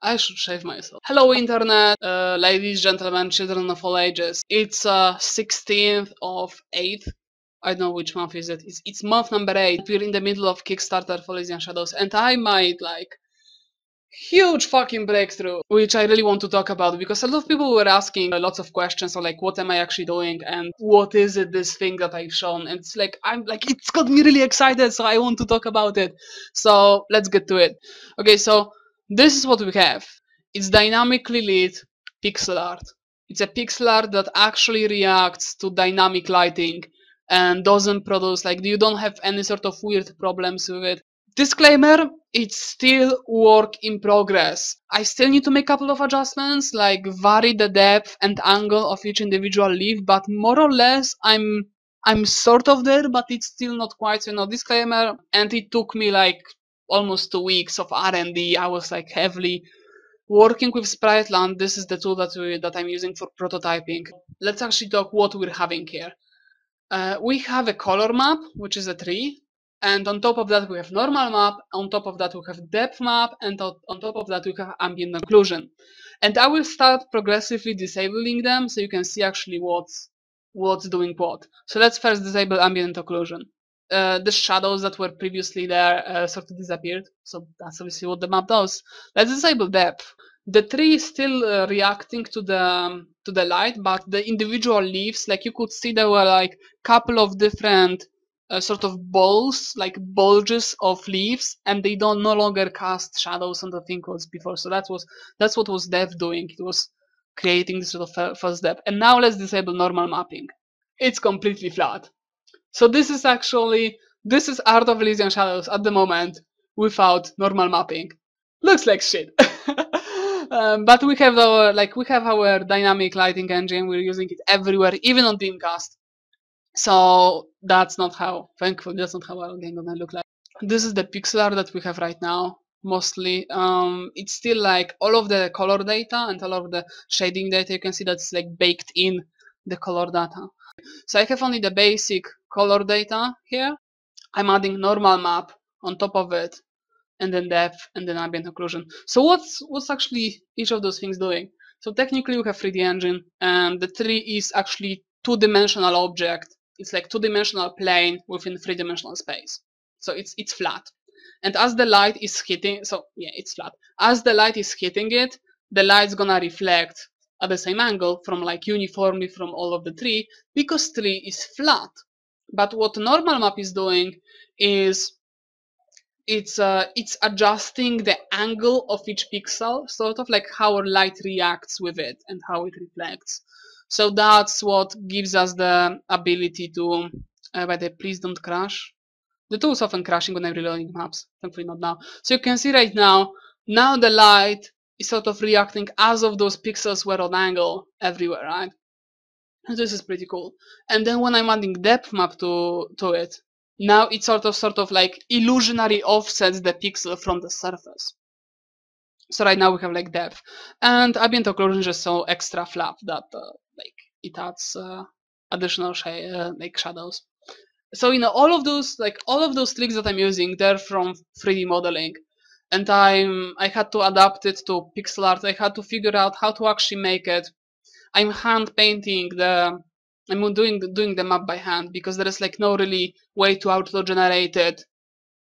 I should shave myself. Hello internet, ladies, gentlemen, children of all ages. It's 16th of 8th. I don't know which month is it. It's month number 8. We're in the middle of Kickstarter for Elysian Shadows, and I made like huge fucking breakthrough, which I really want to talk about, because a lot of people were asking lots of questions on like what am I actually doing and what is it, this thing that I've shown, and it's like it's got me really excited, so I want to talk about it. So let's get to it. Okay, so this is what we have. It's dynamically lit pixel art. It's a pixel art that actually reacts to dynamic lighting and doesn't produce, like, you don't have any sort of weird problems with it. Disclaimer, it's still work in progress. I still need to make a couple of adjustments, like vary the depth and angle of each individual leaf, but more or less I'm sort of there, but it's still not quite, disclaimer. And it took me like almost 2 weeks of R&D. I was like heavily working with Spriteland. This is the tool that I'm using for prototyping. Let's actually talk what we're having here. We have a color map, which is a tree. And on top of that we have normal map, on top of that we have depth map, and on top of that we have ambient occlusion. And I will start progressively disabling them so you can see actually what's doing what. So let's first disable ambient occlusion. The shadows that were previously there sort of disappeared, so that's obviously what the map does. Let's disable depth. The tree is still reacting to the light, but the individual leaves, like you could see, there were like couple of different sort of balls, like bulges of leaves, and they don't no longer cast shadows on the thing was before. So that's what was depth doing. It was creating this sort of first depth. And now let's disable normal mapping. It's completely flat. So this is Art of Elysian Shadows at the moment without normal mapping. Looks like shit. But we have our dynamic lighting engine. We're using it everywhere, even on Dreamcast. So that's not how, thankfully, that's not how our game gonna look like. This is the pixel art that we have right now, mostly. It's still like all of the color data and all of the shading data. You can see that's like baked in the color data. So I have only the basic color data here. I'm adding normal map on top of it, and then depth, and then ambient occlusion. So what's actually each of those things doing? So technically we have 3D engine, and the tree is actually two-dimensional object. It's like two-dimensional plane within three-dimensional space. So it's flat. And as the light is hitting, so yeah, it's flat. As the light is hitting it, the light's gonna reflect at the same angle from like uniformly from all of the tree, because tree is flat. But what normal map is doing is it's adjusting the angle of each pixel, sort of like how light reacts with it and how it reflects. So that's what gives us the ability to, by the way, please don't crash. The tool is often crashing when I'm reloading maps, thankfully not now. So you can see right now the light is sort of reacting as if those pixels were on angle everywhere, right? And this is pretty cool. And then when I'm adding depth map to it, now it sort of like illusionary offsets the pixel from the surface. So right now we have like depth, and ambient occlusion is just so extra flat that like it adds additional like shadows. So all of those tricks that I'm using, they're from 3D modeling, and I had to adapt it to pixel art. I had to figure out how to actually make it. I'm hand painting I'm doing the map by hand, because there is like no really way to auto generate it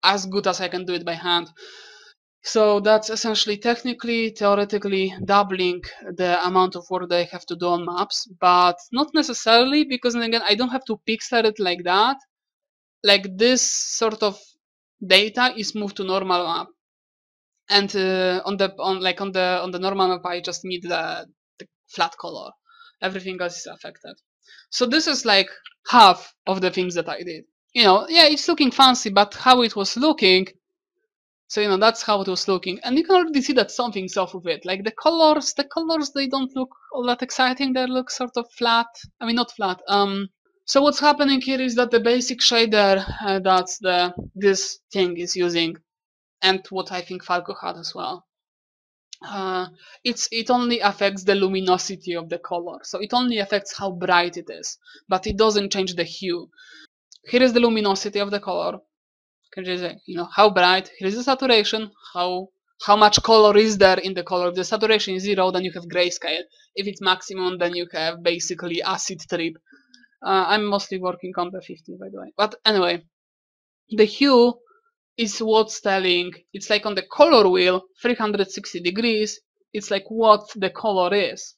as good as I can do it by hand. So that's essentially technically, theoretically doubling the amount of work that I have to do on maps, but not necessarily, because then again I don't have to pixel it like that. Like this sort of data is moved to normal map, and on the normal map I just need the flat color. Everything else is affected. So this is like half of the things that I did. Yeah, it's looking fancy, but how it was looking. So that's how it was looking, and you can already see that something's off with it. Like the colors, they don't look all that exciting. They look sort of flat. I mean, not flat. So what's happening here is that the basic shader this thing is using, and what I think Falco had as well. It only affects the luminosity of the color, so it only affects how bright it is, but it doesn't change the hue. Here is the luminosity of the color. Can you see, how bright? Here is the saturation, how how much color is there in the color. If the saturation is 0, then you have grayscale. If it's maximum, then you have basically acid trip. I'm mostly working on the 15, by the way. But anyway, the hue is what's telling. It's like on the color wheel, 360 degrees. It's like what the color is.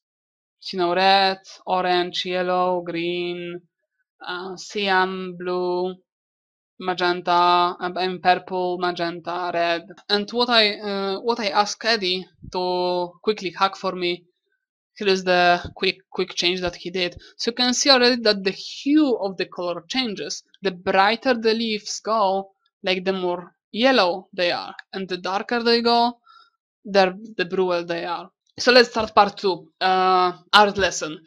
You know, red, orange, yellow, green, cyan, blue, magenta, and purple, magenta, red. And what I asked Eddie to quickly hack for me, here is the quick change that he did. So you can see already that the hue of the color changes. The brighter the leaves go, like the more yellow they are, and the darker they go, the bluer they are. So let's start part 2, art lesson.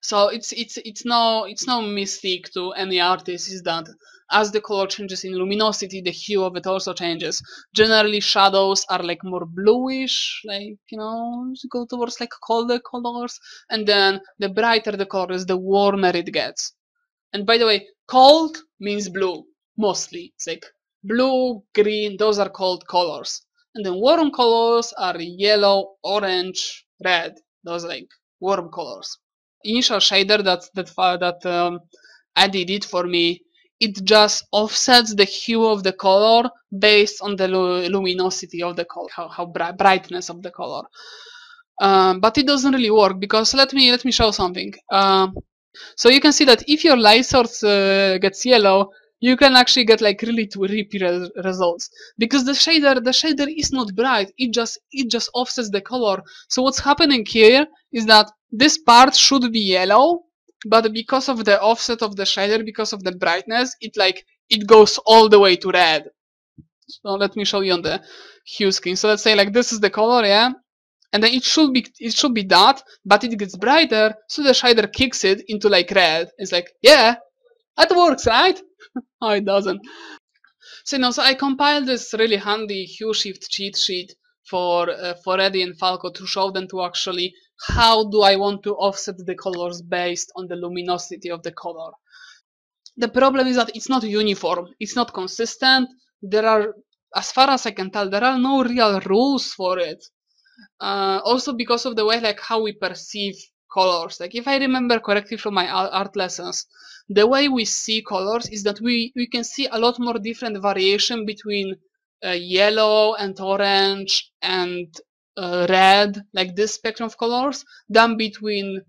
So it's no mistake to any artist is that as the color changes in luminosity, the hue of it also changes. Generally, shadows are like more bluish, like, you know, go towards like colder colors, and then the brighter the color is, the warmer it gets. And by the way, cold means blue mostly. It's like blue, green, those are cold colors. And then warm colors are yellow, orange, red. Those are like warm colors. Initial shader that Eddie did for me, it just offsets the hue of the color based on the luminosity of the color, how brightness of the color. But it doesn't really work, because let me show something. So you can see that if your light source gets yellow, you can actually get like really trippy results, because the shader is not bright. It just offsets the color. So what's happening here is that this part should be yellow, but because of the offset of the shader, because of the brightness, it goes all the way to red. So let me show you on the hue screen. So let's say like this is the color, yeah, and then it should be that, but it gets brighter, so the shader kicks it into like red. It's like, yeah, that works, right? Oh, it doesn't. So so I compiled this really handy hue shift cheat sheet for Eddie and Falco to show them to actually how do I want to offset the colors based on the luminosity of the color. The problem is that it's not uniform, it's not consistent. There are, as far as I can tell, there are no real rules for it. Also because of the way like how we perceive colors. Like if I remember correctly from my art lessons, the way we see colors is that we can see a lot more different variation between yellow and orange and red, like this spectrum of colors, than between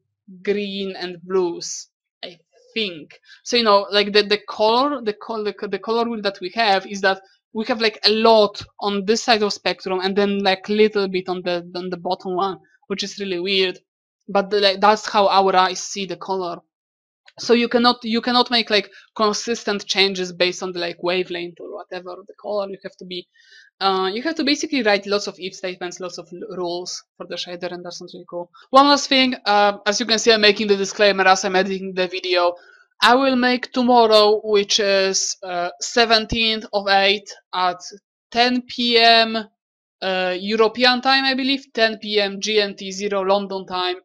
green and blues, I think. So like the color wheel that we have is that we have like a lot on this side of spectrum and then like little bit on the bottom one, which is really weird. But that's how our eyes see the color. So you cannot make like consistent changes based on the like wavelength or whatever the color. You have to basically write lots of if statements, lots of rules for the shader, and that's really cool. One last thing, as you can see, I'm making the disclaimer as I'm editing the video. I will make tomorrow, which is 17th of 8 at 10 p.m. European time, I believe, 10 p.m. GMT 0 London time,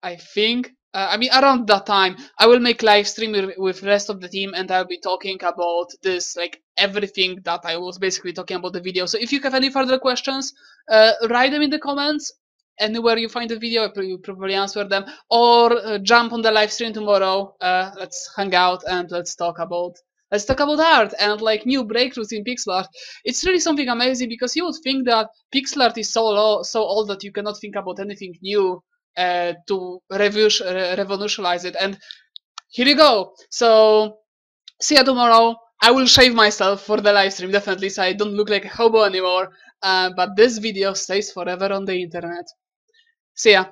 I think. I mean, around that time, I will make live stream with rest of the team, and I'll be talking about this, like everything that I was basically talking about the video. So if you have any further questions, write them in the comments. Anywhere you find the video, I will probably answer them, or jump on the live stream tomorrow. Let's hang out and let's talk about art and like new breakthroughs in pixel art. It's really something amazing, because you would think that pixel art is so old that you cannot think about anything new to revolutionize it. And here you go. So see ya tomorrow. I will shave myself for the live stream, definitely, so I don't look like a hobo anymore. But this video stays forever on the internet. See ya.